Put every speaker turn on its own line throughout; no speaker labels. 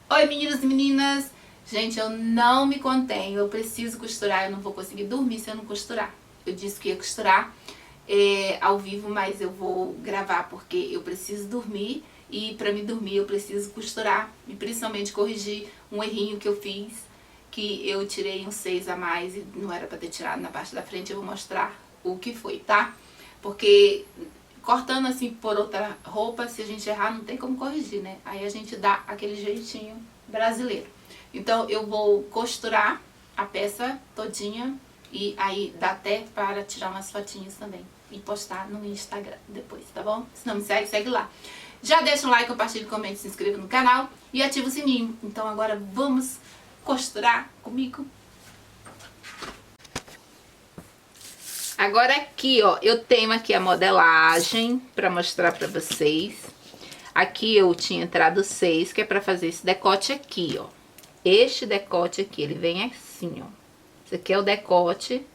Oi, meninos e meninas! Gente, eu não me contenho, eu preciso costurar, eu não vou conseguir dormir se eu não costurar. Eu disse que ia costurar ao vivo, mas eu vou gravar porque eu preciso dormir e pra me dormir eu preciso costurar e principalmente corrigir um errinho que eu fiz, que eu tirei um 6 a mais e não era pra ter tirado na parte da frente. Eu vou mostrar o que foi, tá? Porque cortando assim por outra roupa, se a gente errar, não tem como corrigir, né? Aí a gente dá aquele jeitinho brasileiro. Então eu vou costurar a peça todinha e aí dá até para tirar umas fotinhas também e postar no Instagram depois, tá bom? Se não me segue, segue lá. Já deixa um like, compartilha, comente, se inscreva no canal e ativa o sininho. Então agora vamos costurar comigo? Agora aqui, ó, eu tenho aqui a modelagem pra mostrar pra vocês. Aqui eu tinha entrado 6, que é pra fazer esse decote aqui, ó. Este decote aqui, ele vem assim, ó. Esse aqui é o decote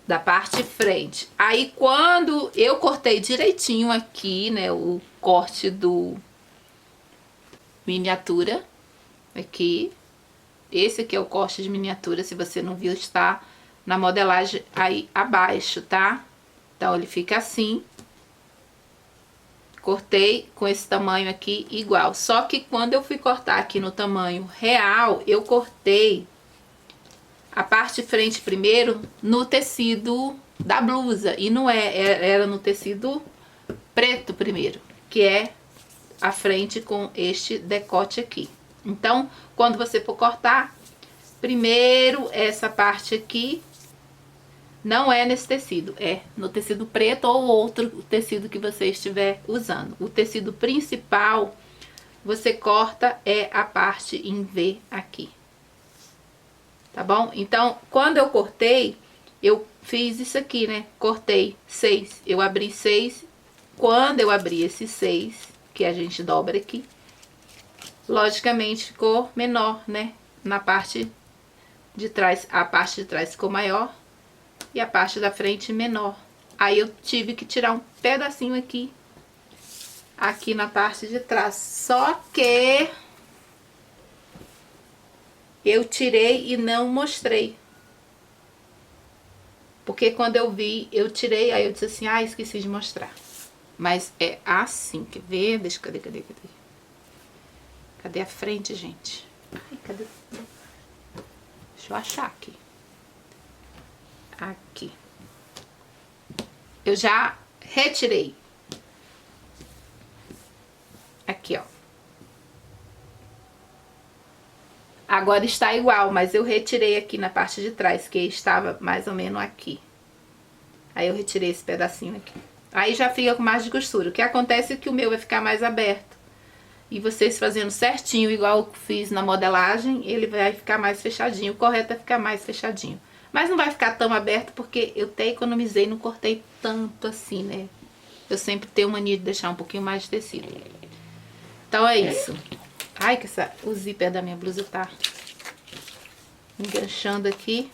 da parte frente. Aí quando eu cortei direitinho aqui, né, o corte do miniatura, aqui. Esse aqui é o corte de miniatura, se você não viu, está na modelagem aí abaixo, tá? Então ele fica assim. Cortei com esse tamanho aqui igual. Só que quando eu fui cortar aqui no tamanho real, eu cortei a parte frente primeiro no tecido da blusa. E não era no tecido preto primeiro, que é a frente com este decote aqui. Então, quando você for cortar, primeiro essa parte aqui não é nesse tecido, é no tecido preto ou outro tecido que você estiver usando. O tecido principal, você corta a parte em V aqui. Tá bom? Então, quando eu cortei, eu fiz isso aqui, né? Cortei 6. Eu abri 6. Quando eu abri esse 6, que a gente dobra aqui, logicamente ficou menor, né? Na parte de trás, a parte de trás ficou maior e a parte da frente menor. Aí eu tive que tirar um pedacinho aqui na parte de trás. Só que eu tirei e não mostrei. Porque quando eu vi, eu tirei, aí eu disse assim, ah, esqueci de mostrar. Mas é assim, quer ver? Deixa, cadê? Cadê a frente, gente? Ai, cadê? Deixa eu achar aqui. Aqui. Eu já retirei. Aqui, ó. Agora está igual, mas eu retirei aqui na parte de trás, que estava mais ou menos aqui. Aí eu retirei esse pedacinho aqui. Aí já fica com margem de costura. O que acontece é que o meu vai ficar mais aberto. E vocês fazendo certinho, igual eu fiz na modelagem, ele vai ficar mais fechadinho. O correto é ficar mais fechadinho. Mas não vai ficar tão aberto porque eu até economizei, não cortei tanto assim, né? Eu sempre tenho mania de deixar um pouquinho mais de tecido. Então é isso. Ai, que o zíper da minha blusa tá enganchando aqui.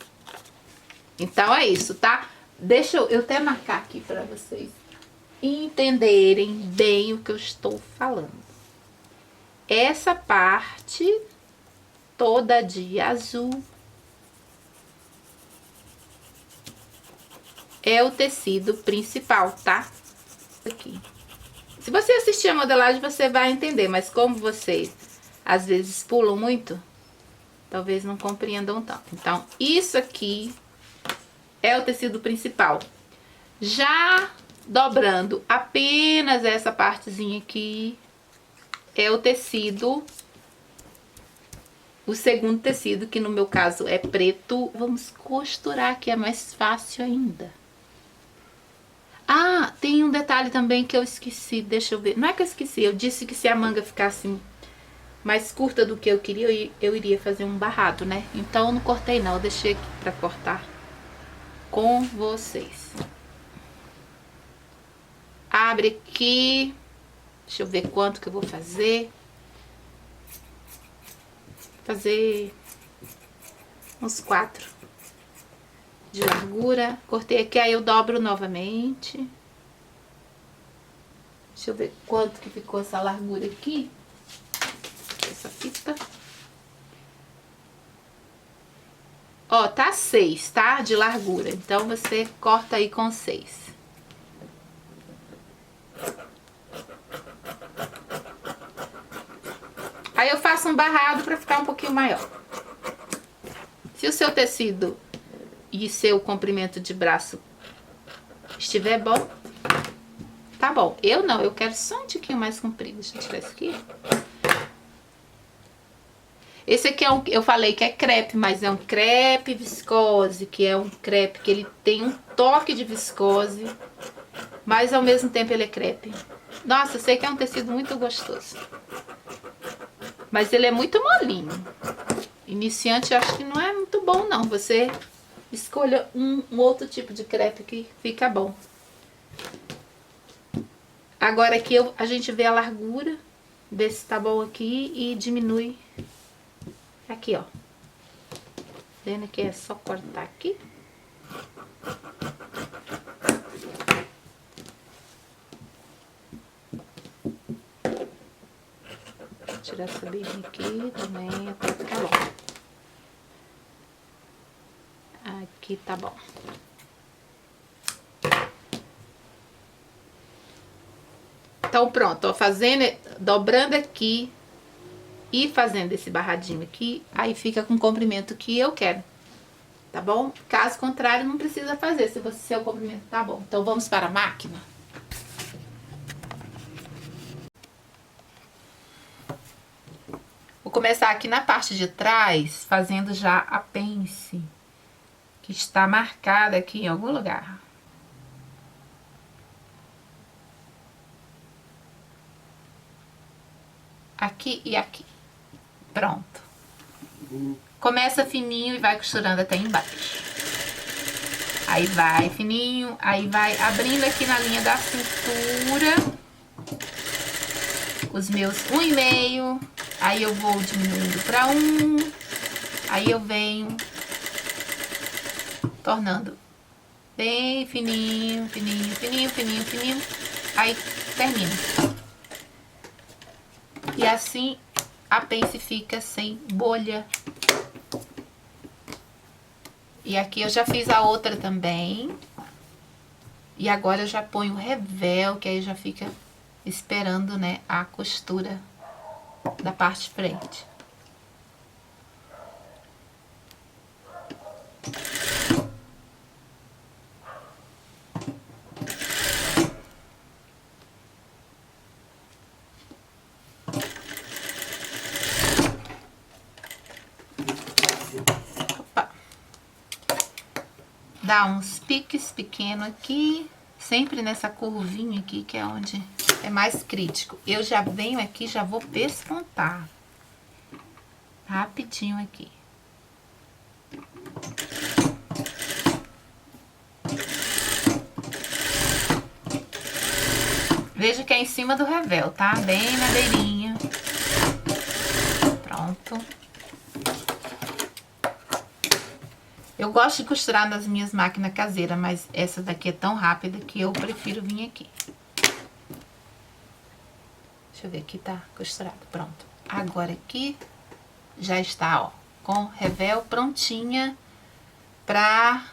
Então é isso, tá? Deixa eu até marcar aqui pra vocês entenderem bem o que eu estou falando. Essa parte toda de azul é o tecido principal, tá? Aqui. Se você assistir a modelagem, você vai entender, mas como vocês às vezes pulam muito, talvez não compreendam tanto. Então, isso aqui é o tecido principal. Já dobrando apenas essa partezinha aqui, é o tecido, o segundo tecido, que no meu caso é preto. Vamos costurar, que é mais fácil ainda. Ah, tem um detalhe também que eu esqueci, deixa eu ver. Não é que eu esqueci, eu disse que se a manga ficasse mais curta do que eu queria, eu iria fazer um barrado, né? Então eu não cortei não, eu deixei aqui pra cortar com vocês. Abre aqui. Deixa eu ver quanto que eu vou fazer. Fazer uns 4 de largura. Cortei aqui, aí eu dobro novamente. Deixa eu ver quanto que ficou essa largura aqui. Ó, tá 6, tá? De largura. Então, você corta aí com 6. Aí eu faço um barrado pra ficar um pouquinho maior. Se o seu tecido e seu comprimento de braço estiver bom, tá bom. Eu não, eu quero só um tiquinho mais comprido. Deixa eu tirar isso aqui. Esse aqui é eu falei que é crepe, mas é um crepe viscose, que é um crepe que ele tem um toque de viscose, mas ao mesmo tempo ele é crepe. Nossa, eu sei que é um tecido muito gostoso, mas ele é muito molinho. Iniciante, eu acho que não é muito bom não. Você escolha um outro tipo de crepe que fica bom. Agora aqui a gente vê a largura, vê se tá bom aqui e diminui. Aqui, ó. Vendo que é só cortar aqui. Vou tirar essa birrinha aqui também, pra ficar bom. Aqui tá bom. Então pronto, ó, dobrando aqui e fazendo esse barradinho aqui, aí fica com o comprimento que eu quero, tá bom? Caso contrário, não precisa fazer, se seu comprimento tá bom. Então vamos para a máquina. Vou começar aqui na parte de trás, fazendo já a pence, que está marcada aqui em algum lugar. Aqui e aqui. Pronto. Começa fininho e vai costurando até embaixo. Aí vai fininho, aí vai abrindo aqui na linha da cintura. Os meus 1,5. Aí eu vou diminuindo para 1. Aí eu venho tornando bem fininho, fininho, fininho, fininho, fininho. Aí termino. E assim a pence fica sem bolha. E aqui eu já fiz a outra também. E agora eu já ponho o revel, que aí já fica esperando, né, a costura da parte de frente. Dá uns piques pequenos aqui, sempre nessa curvinha aqui, que é onde é mais crítico. Eu já venho aqui, já vou pespontar rapidinho aqui. Veja que é em cima do revel, tá? Bem na beirinha. Pronto. Eu gosto de costurar nas minhas máquinas caseiras, mas essa daqui é tão rápida que eu prefiro vir aqui. Deixa eu ver, aqui tá costurado, pronto. Agora aqui já está, ó, com revel prontinha pra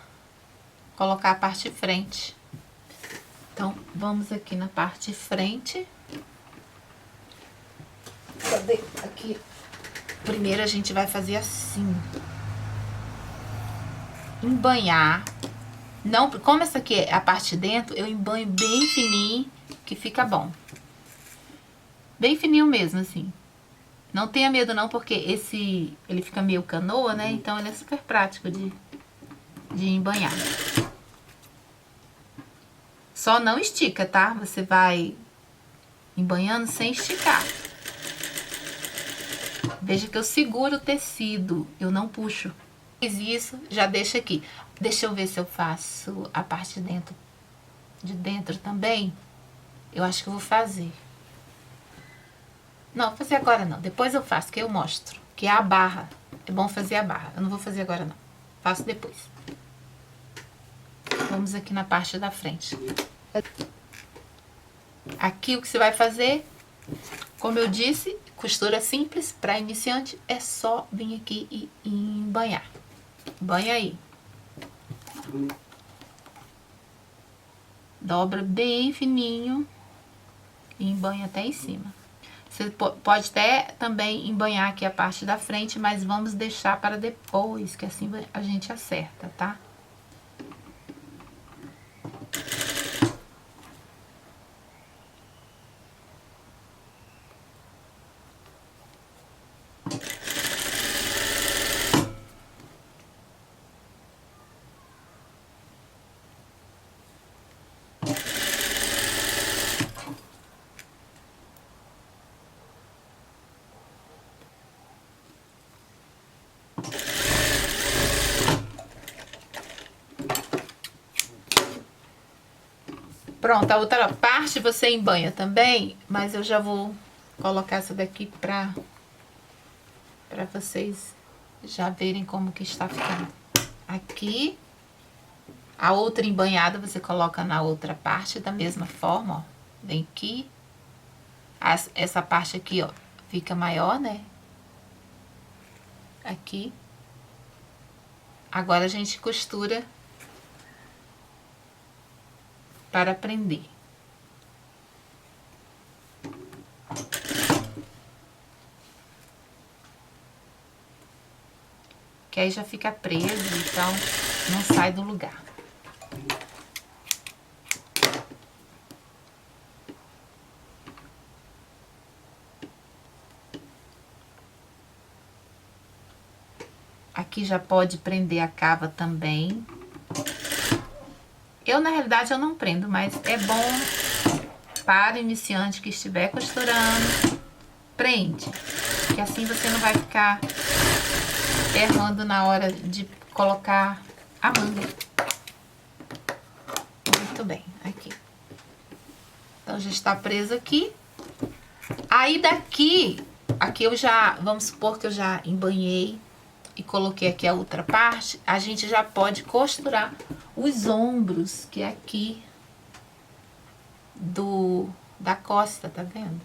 colocar a parte de frente. Então, vamos aqui na parte de frente. Cadê? Aqui. Primeiro a gente vai fazer assim. Embanhar. Não, como essa aqui é a parte de dentro, eu embanho bem fininho, que fica bom. Bem fininho mesmo, assim. Não tenha medo não, porque ele fica meio canoa, né? Então ele é super prático de embanhar. Só não estica, tá? Você vai embanhando sem esticar. Veja que eu seguro o tecido, eu não puxo. Fiz isso, já deixa aqui. Deixa eu ver se eu faço a parte de dentro também. Eu acho que eu vou fazer. Não, vou fazer agora não. Depois eu faço, que eu mostro. Que é a barra. É bom fazer a barra. Eu não vou fazer agora não. Faço depois. Vamos aqui na parte da frente. Aqui o que você vai fazer, como eu disse, costura simples para iniciante, é só vir aqui e embanhar. banha aí. Dobra bem fininho e embanha até em cima. Você pode até também embanhar aqui a parte da frente, mas vamos deixar para depois, que assim a gente acerta, tá? Pronto, a outra parte você embanha também, mas eu já vou colocar essa daqui pra vocês já verem como que está ficando. Aqui, a outra embanhada você coloca na outra parte da mesma forma, ó. Vem aqui. Essa parte aqui, ó, fica maior, né? Aqui. Agora a gente costura para prender. Que aí já fica preso, então não sai do lugar. Aqui já pode prender a cava também. Eu, na realidade, eu não prendo, mas é bom para iniciante que estiver costurando, prende. Que assim você não vai ficar errando na hora de colocar a manga. Muito bem, aqui. Então, já está preso aqui. Aí, daqui, aqui eu já, vamos supor que eu já embanhei e coloquei aqui a outra parte, a gente já pode costurar os ombros, que é aqui da costa, tá vendo?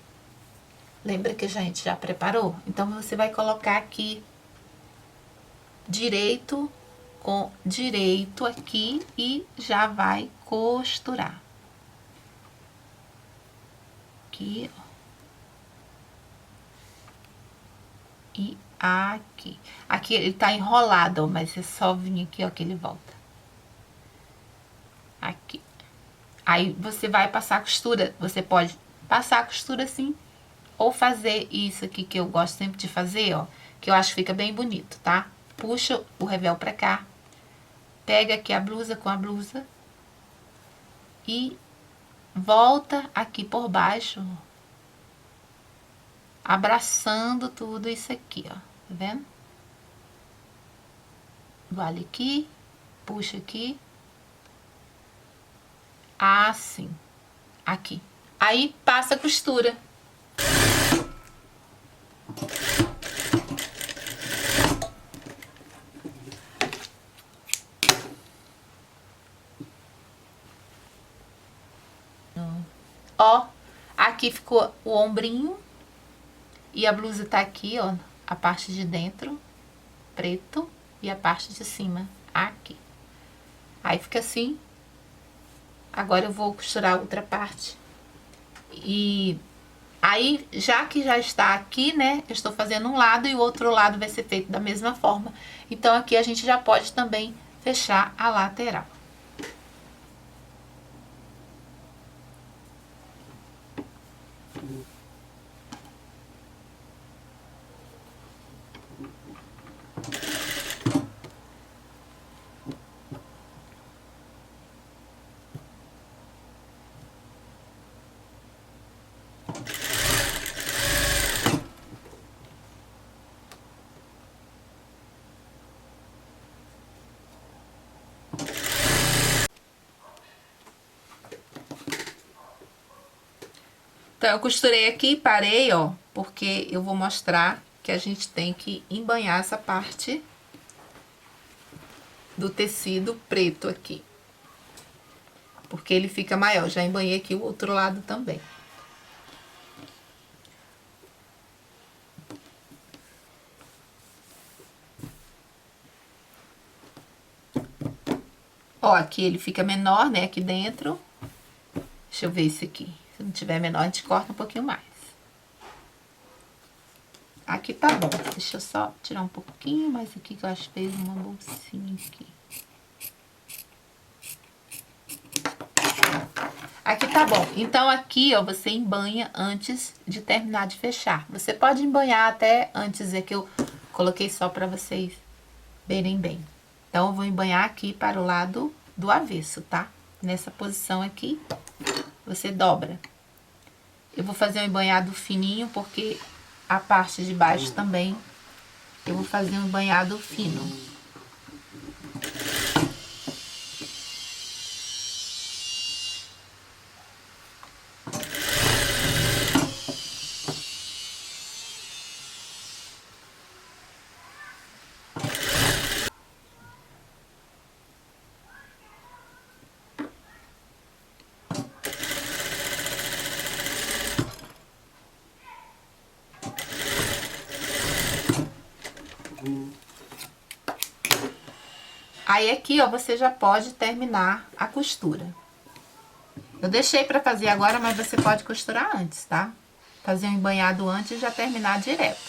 Lembra que a gente já preparou? Então, você vai colocar aqui direito com direito aqui e já vai costurar. Aqui, ó. E aqui. Aqui ele tá enrolado, ó, mas é só vir aqui, ó, que ele volta. Aqui. Aí você vai passar a costura. Você pode passar a costura assim, ou fazer isso aqui que eu gosto sempre de fazer, ó, que eu acho que fica bem bonito, tá? Puxa o revel pra cá, pega aqui a blusa com a blusa e volta aqui por baixo, abraçando tudo isso aqui, ó, tá vendo? Vale aqui, puxa aqui, assim, aqui. Aí passa a costura. Ó, aqui ficou o ombrinho e a blusa tá aqui, ó, a parte de dentro, preto, e a parte de cima, aqui. Aí fica assim. Agora eu vou costurar a outra parte. E aí, já que já está aqui, né, eu estou fazendo um lado e o outro lado vai ser feito da mesma forma. Então, aqui a gente já pode também fechar a lateral. Então, eu costurei aqui e parei, ó, porque eu vou mostrar que a gente tem que embanhar essa parte do tecido preto aqui. Porque ele fica maior. Já embanhei aqui o outro lado também. Ó, aqui ele fica menor, né, aqui dentro. Deixa eu ver esse aqui. Se não tiver menor, a gente corta um pouquinho mais. Aqui tá bom. Deixa eu só tirar um pouquinho mais aqui, que eu acho que fez uma bolsinha aqui. Aqui tá bom. Então, aqui, ó, você embanha antes de terminar de fechar. Você pode embanhar até antes, é que eu coloquei só pra vocês verem bem. Então, eu vou embanhar aqui para o lado do avesso, tá? Nessa posição aqui, você dobra. Eu vou fazer um embanhado fininho, porque a parte de baixo também eu vou fazer um banhado fino. Aí aqui, ó, você já pode terminar a costura. Eu deixei pra fazer agora, mas você pode costurar antes, tá? Fazer um embanhado antes e já terminar direto.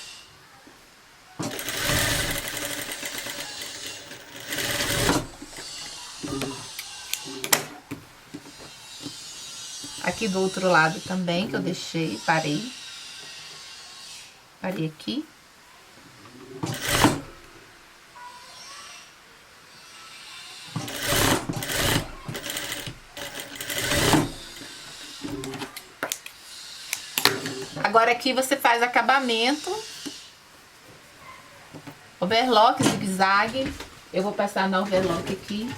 Aqui do outro lado também, que eu deixei, parei. Parei aqui. Agora aqui você faz acabamento, overlock, zigue-zague. Eu vou passar na overlock aqui.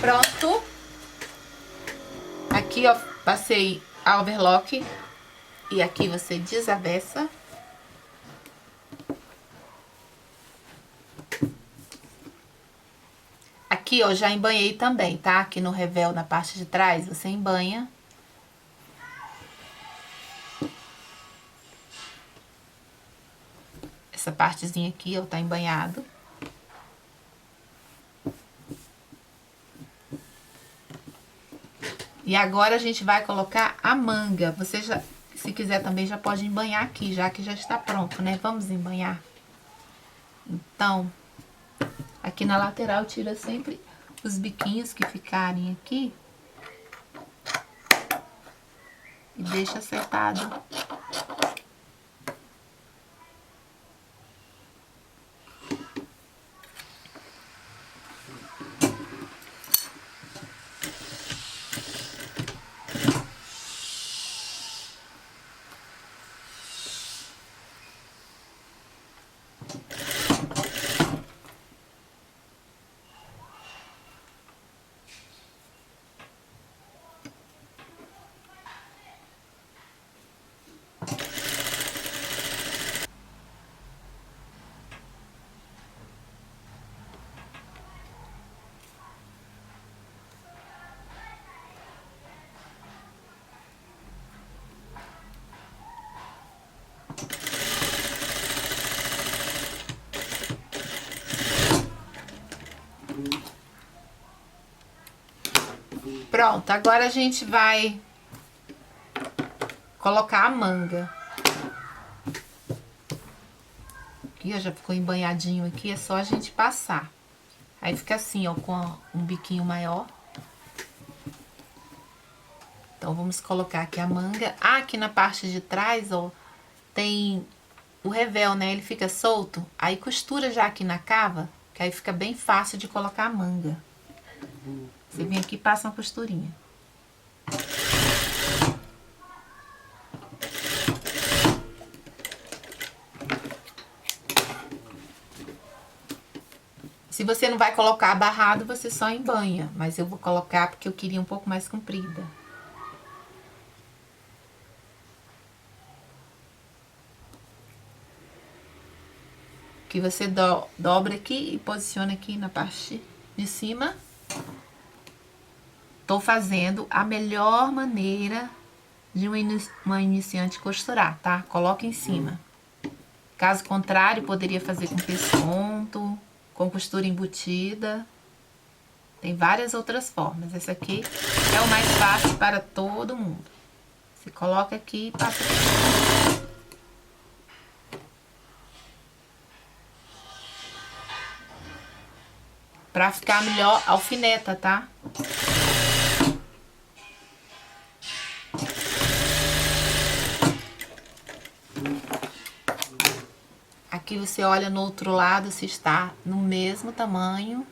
Pronto. Aqui, ó, passei a overlock e aqui você desavessa. Aqui, ó, já embanhei também, tá? Aqui no revel, na parte de trás, você embanha. Essa partezinha aqui, ó, tá embanhado. E agora a gente vai colocar a manga. Você já, se quiser também, já pode embanhar aqui, já que já está pronto, né? Vamos embanhar. Então, aqui na lateral, tira sempre os biquinhos que ficarem aqui. E deixa acertado. Pronto, agora a gente vai colocar a manga. Aqui, ó, já ficou embanhadinho aqui, é só a gente passar. Aí fica assim, ó, com um biquinho maior. Então, vamos colocar aqui a manga. Ah, aqui na parte de trás, ó, tem o revel, né? Ele fica solto. Aí costura já aqui na cava, que aí fica bem fácil de colocar a manga. Você vem aqui e passa uma costurinha. Se você não vai colocar barrado, você só embanha. Mas eu vou colocar porque eu queria um pouco mais comprida. Que você dobra aqui e posiciona aqui na parte de cima. Tô fazendo a melhor maneira de uma iniciante costurar, tá? Coloca em cima. Caso contrário, poderia fazer com pesponto, com costura embutida. Tem várias outras formas. Essa aqui é o mais fácil para todo mundo. Você coloca aqui e passa aqui. Pra ficar melhor, alfineta, tá? Aqui você olha no outro lado se está no mesmo tamanho.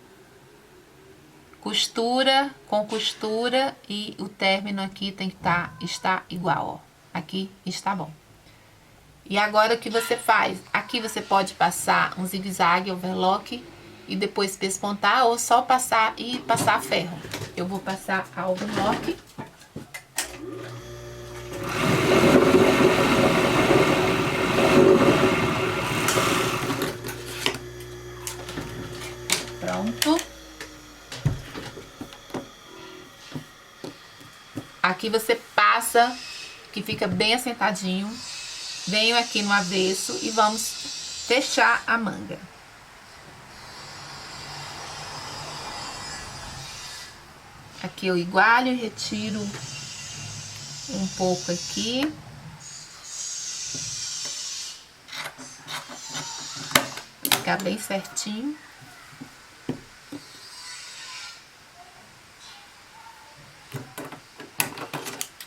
Costura com costura e o término aqui tem que estar igual, ó. Aqui está bom. E agora o que você faz? Aqui você pode passar um zigue-zague, overlock e depois pespontar ou só passar e passar ferro. Eu vou passar a overlock. Pronto. Aqui você passa, que fica bem assentadinho. Venho aqui no avesso e vamos fechar a manga. Aqui eu igualo e retiro um pouco aqui. Ficar bem certinho.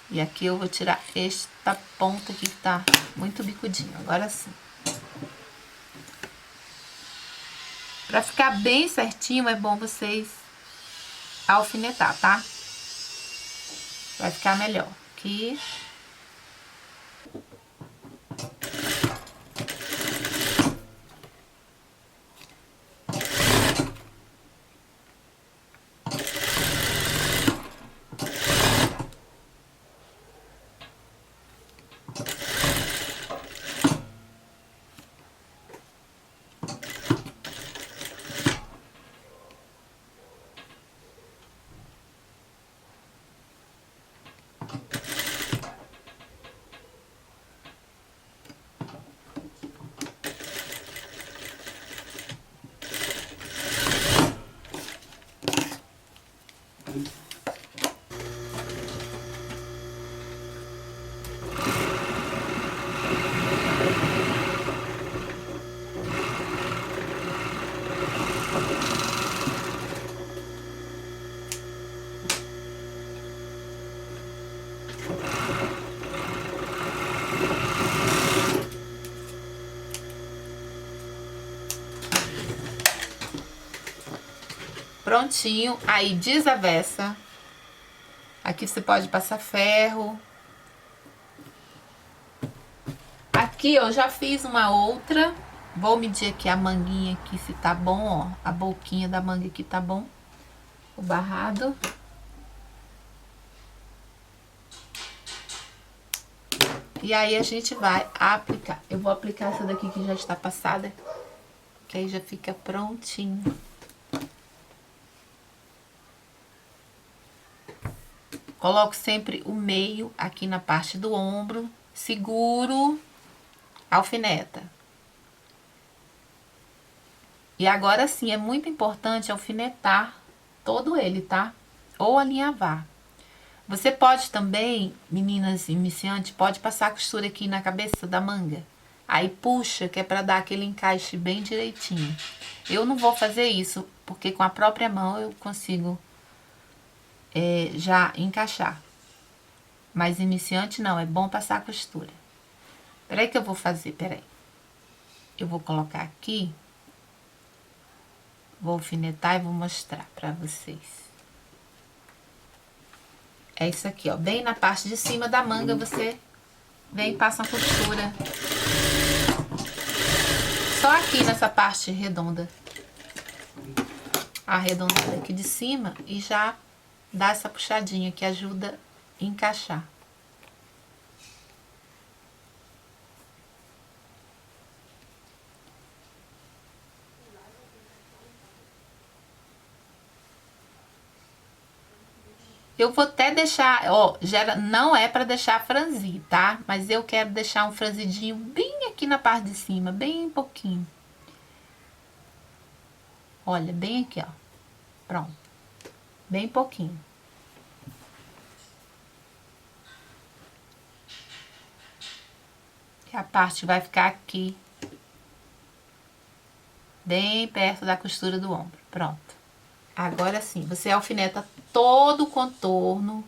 E aqui eu vou tirar esta ponta aqui que tá muito bicudinho. Agora sim. Pra ficar bem certinho, é bom vocês alfinetar, tá? Vai ficar melhor. Aqui. Prontinho, aí desavessa. Aqui você pode passar ferro. Aqui eu já fiz uma outra. Vou medir aqui a manguinha aqui se tá bom, ó. A boquinha da manga aqui tá bom. O barrado. E aí a gente vai aplicar. Eu vou aplicar essa daqui que já está passada, que aí já fica prontinho. Coloco sempre o meio aqui na parte do ombro, seguro, alfineta. E agora sim, é muito importante alfinetar todo ele, tá? Ou alinhavar. Você pode também, meninas iniciantes, pode passar a costura aqui na cabeça da manga. Aí puxa, que é pra dar aquele encaixe bem direitinho. Eu não vou fazer isso, porque com a própria mão eu consigo já encaixar. Mas iniciante não, é bom passar a costura. Peraí que eu vou fazer, peraí. Eu vou colocar aqui. Vou alfinetar e vou mostrar pra vocês. É isso aqui, ó. Bem na parte de cima da manga, você vem e passa uma costura. Só aqui nessa parte redonda. Arredondada aqui de cima e já dá essa puxadinha que ajuda a encaixar. Eu vou até deixar, ó, não é pra deixar franzir, tá? Mas eu quero deixar um franzidinho bem aqui na parte de cima, bem pouquinho. Olha, bem aqui, ó. Pronto. Bem pouquinho. E a parte vai ficar aqui. Bem perto da costura do ombro. Pronto. Agora sim, você alfineta todo o contorno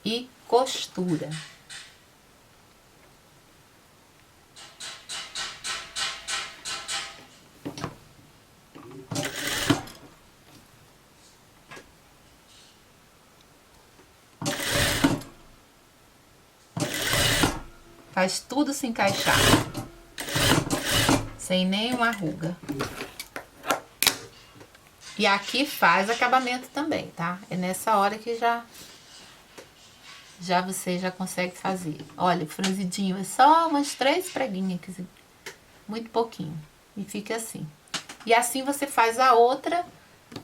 e costura. Faz tudo se encaixar. Sem nenhuma ruga. E aqui faz acabamento também, tá? É nessa hora que já você já consegue fazer. Olha, o franzidinho é só umas 3 preguinhas aqui, muito pouquinho. E fica assim. E assim você faz a outra,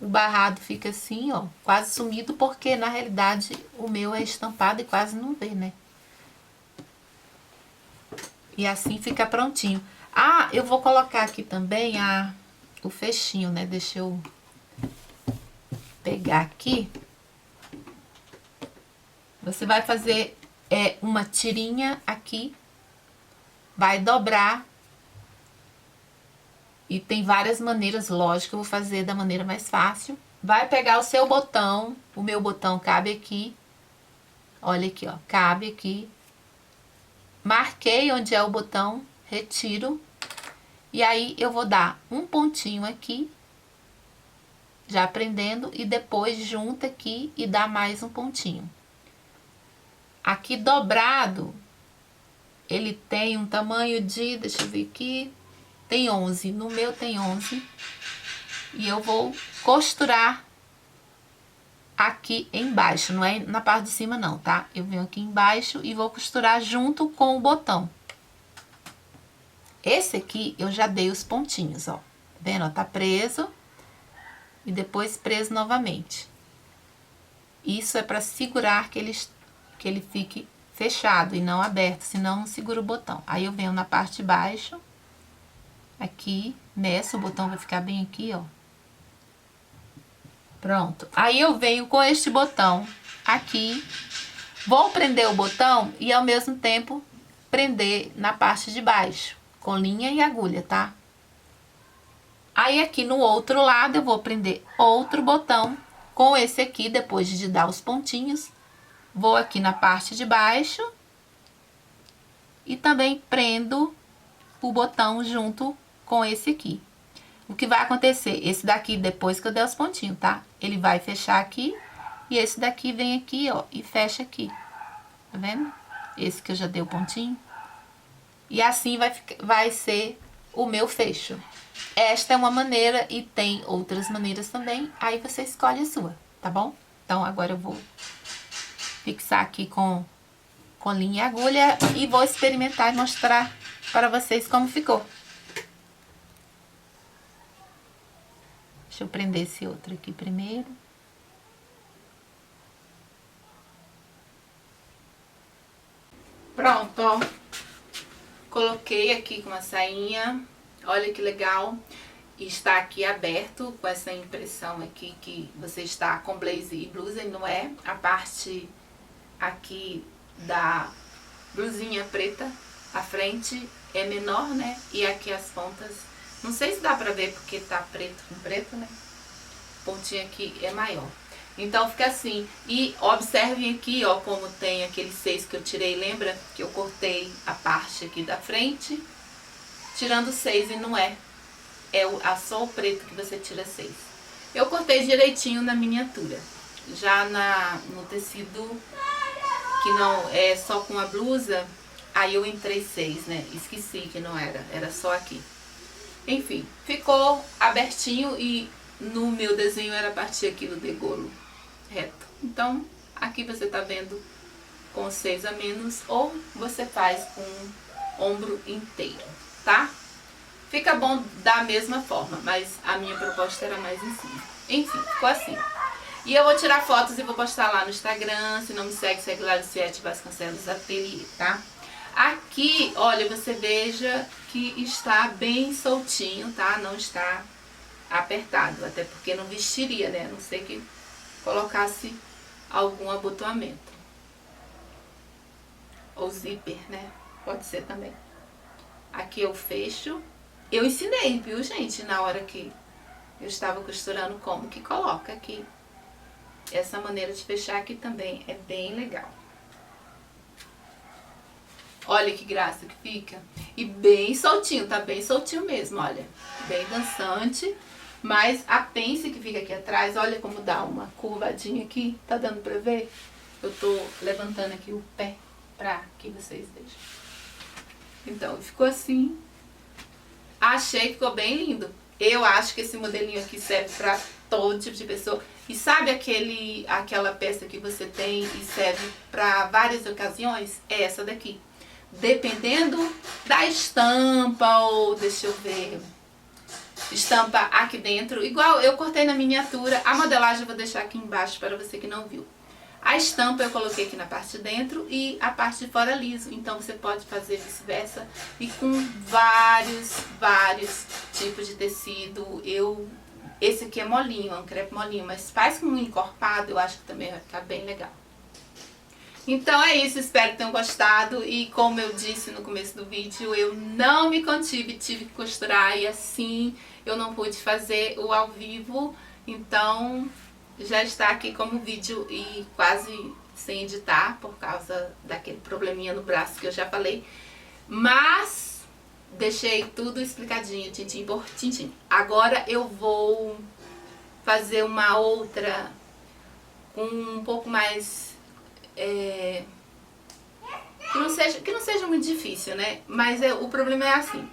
o barrado fica assim, ó, quase sumido, porque na realidade o meu é estampado e quase não vê, né? E assim fica prontinho. Ah, eu vou colocar aqui também o fechinho, né? Deixa eu pegar aqui. Você vai fazer uma tirinha aqui, vai dobrar. E tem várias maneiras, lógico, eu vou fazer da maneira mais fácil. Vai pegar o seu botão, o meu botão cabe aqui. Olha aqui, ó, cabe aqui. Marquei onde é o botão, retiro. E aí eu vou dar um pontinho aqui, já prendendo, e depois junta aqui e dá mais um pontinho. Aqui dobrado, ele tem um tamanho de, deixa eu ver aqui, tem 11, no meu tem 11. E eu vou costurar aqui embaixo, não é na parte de cima não, tá? Eu venho aqui embaixo e vou costurar junto com o botão. Esse aqui eu já dei os pontinhos, ó. Tá vendo? Ó, tá preso e depois preso novamente. Isso é para segurar que ele fique fechado e não aberto, senão não segura o botão. Aí eu venho na parte de baixo, aqui, meço, o botão vai ficar bem aqui, ó. Pronto. Aí eu venho com este botão aqui, vou prender o botão e ao mesmo tempo prender na parte de baixo, com linha e agulha, tá? Aí aqui no outro lado eu vou prender outro botão com esse aqui, depois de dar os pontinhos. Vou aqui na parte de baixo e também prendo o botão junto com esse aqui. O que vai acontecer? Esse daqui, depois que eu der os pontinhos, tá? Ele vai fechar aqui e esse daqui vem aqui, ó, e fecha aqui. Tá vendo? Esse que eu já dei o pontinho. E assim vai ser o meu fecho. Esta é uma maneira e tem outras maneiras também. Aí você escolhe a sua, tá bom? Então, agora eu vou fixar aqui com linha e agulha e vou experimentar e mostrar para vocês como ficou. Deixa eu prender esse outro aqui primeiro. Pronto, ó. Coloquei aqui com uma sainha. Olha que legal. E está aqui aberto com essa impressão aqui que você está com blazer e blusa, e não é. A parte aqui da blusinha preta, a frente é menor, né? E aqui as pontas, não sei se dá pra ver porque tá preto com preto, né? Pontinha aqui é maior. Então fica assim. E observem aqui, ó, como tem aqueles 6 que eu tirei. Lembra que eu cortei a parte aqui da frente, tirando 6 e não é. É só o preto que você tira 6. Eu cortei direitinho na miniatura. Já no tecido que não é só com a blusa, aí eu entrei 6, né? Esqueci que não era só aqui. Enfim, ficou abertinho e no meu desenho era a partir aqui do degolo reto. Então, aqui você tá vendo com 6 a menos, ou você faz com ombro inteiro, tá? Fica bom da mesma forma, mas a minha proposta era mais em cima. Enfim, ficou assim. E eu vou tirar fotos e vou postar lá no Instagram. Se não me segue, segue lá, Luciete Vasconcelos Ateliê, tá? Aqui, olha, você veja que está bem soltinho, tá? Não está apertado, até porque não vestiria, né? A não ser que colocasse algum abotoamento. Ou zíper, né? Pode ser também. Aqui eu fecho. Eu ensinei, viu, gente? Na hora que eu estava costurando, como que coloca aqui. Essa maneira de fechar aqui também é bem legal. Olha que graça que fica. E bem soltinho, tá bem soltinho mesmo, olha. Bem dançante. Mas a pence que fica aqui atrás, olha como dá uma curvadinha aqui. Tá dando pra ver? Eu tô levantando aqui o pé pra que vocês vejam. Então, ficou assim. Achei que ficou bem lindo. Eu acho que esse modelinho aqui serve pra todo tipo de pessoa. E sabe aquela peça que você tem e serve pra várias ocasiões? É essa daqui. Dependendo da estampa ou, deixa eu ver, estampa aqui dentro, igual eu cortei na miniatura, a modelagem eu vou deixar aqui embaixo para você que não viu. A estampa eu coloquei aqui na parte de dentro e a parte de fora liso, então você pode fazer vice-versa e com vários tipos de tecido. Esse aqui é molinho, é um crepe molinho, mas faz com um encorpado, eu acho que também vai ficar bem legal. Então é isso, espero que tenham gostado e como eu disse no começo do vídeo, eu não me contive, tive que costurar e assim eu não pude fazer o ao vivo, então já está aqui como vídeo e quase sem editar por causa daquele probleminha no braço que eu já falei, mas deixei tudo explicadinho, tintim por tintim. Agora eu vou fazer uma outra com um pouco mais... que não seja muito difícil, né? Mas o problema é assim,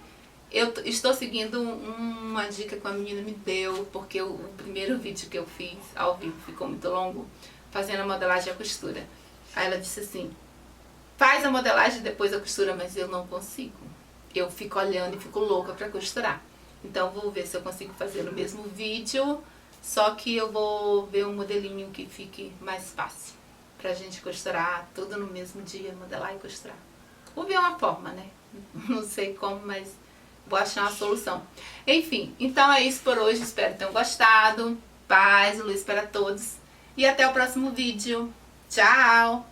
eu estou seguindo uma dica que a menina me deu, porque o primeiro vídeo que eu fiz ao vivo ficou muito longo, fazendo a modelagem e a costura. Aí ela disse assim, faz a modelagem e depois a costura, mas eu não consigo. Eu fico olhando e fico louca pra costurar. Então vou ver se eu consigo fazer no mesmo vídeo, só que eu vou ver um modelinho que fique mais fácil pra gente costurar tudo no mesmo dia, modelar e costurar. Vou ver uma forma, né? Não sei como, mas vou achar uma solução. Enfim, então é isso por hoje, espero que tenham gostado. Paz, luz para todos e até o próximo vídeo. Tchau!